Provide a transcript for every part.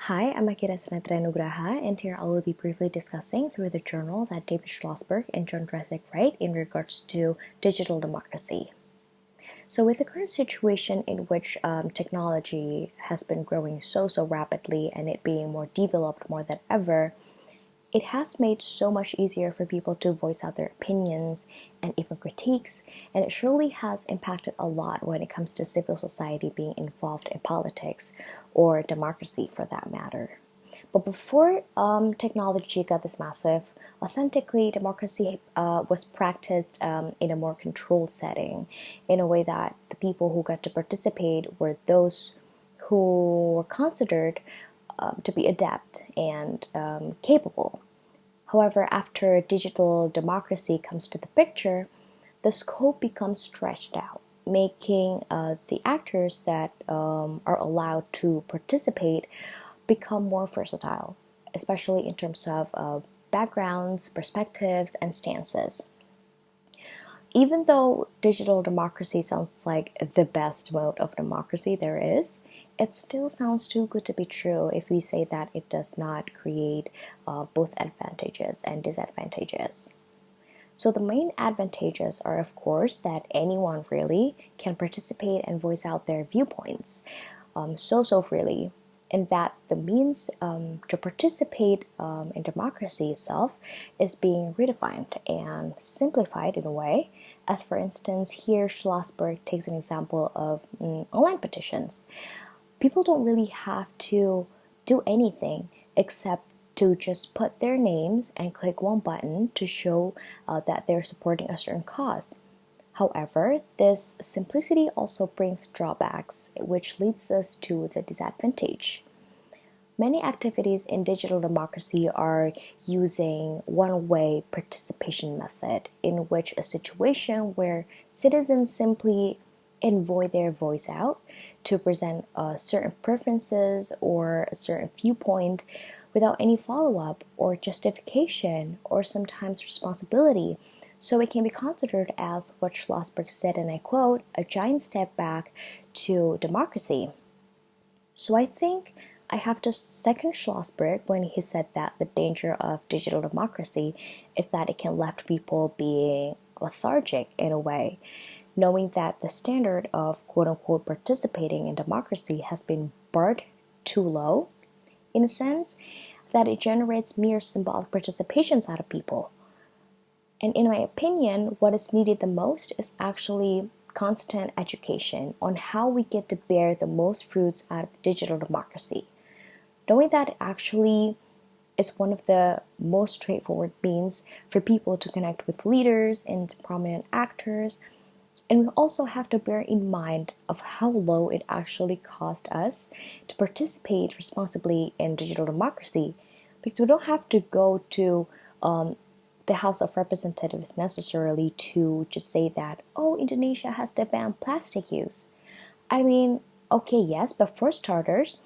Hi, I'm Akira Sinatrya, and here I will be briefly discussing through the journal that David Schlossberg and John Dresek write in regards to digital democracy. So, with the current situation in which technology has been growing so rapidly and it being more developed more than ever, it has made so much easier for people to voice out their opinions and even critiques, and it surely has impacted a lot when it comes to civil society being involved in politics or democracy for that matter. But before technology got this massive, authentically, democracy was practiced in a more controlled setting, in a way that the people who got to participate were those who were considered to be adept and capable. However, after digital democracy comes to the picture, the scope becomes stretched out, making the actors that are allowed to participate become more versatile, especially in terms of backgrounds, perspectives, and stances. Even though digital democracy sounds like the best mode of democracy there is, it still sounds too good to be true if we say that it does not create both advantages and disadvantages. So, the main advantages are, of course, that anyone really can participate and voice out their viewpoints so freely, and that the means to participate in democracy itself is being redefined and simplified in a way. As for instance, here Schlossberg takes an example of online petitions. People don't really have to do anything except to just put their names and click one button to show that they're supporting a certain cause. However, this simplicity also brings drawbacks, which leads us to the disadvantage. Many activities in digital democracy are using one-way participation method, in which a situation where citizens simply invoice their voice out to present certain preferences or a certain viewpoint without any follow-up or justification or sometimes responsibility. So it can be considered as what Schlossberg said, and I quote, a giant step back to democracy. So I think I have to second Schlossberg when he said that the danger of digital democracy is that it can left people being lethargic in a way, knowing that the standard of quote unquote participating in democracy has been barred too low, in a sense that it generates mere symbolic participations out of people. And in my opinion, what is needed the most is actually constant education on how we get to bear the most fruits out of digital democracy. Knowing that it actually is one of the most straightforward means for people to connect with leaders and prominent actors. And we also have to bear in mind of how low it actually cost us to participate responsibly in digital democracy, because we don't have to go to the House of Representatives necessarily to just say that, oh, Indonesia has to ban plastic use. I mean, okay, yes, but for starters,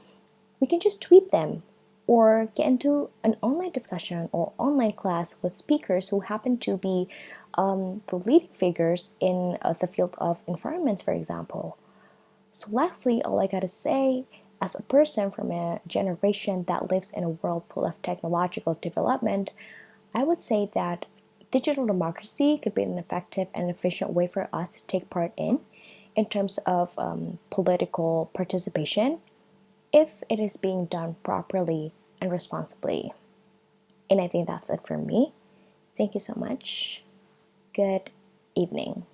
we can just tweet them or get into an online discussion or online class with speakers who happen to be the leading figures in the field of environments, for example. So, lastly, all I gotta say, as a person from a generation that lives in a world full of technological development, I would say that digital democracy could be an effective and efficient way for us to take part in terms of political participation, if it is being done properly and responsibly. And I think that's it for me. Thank you so much. Good evening.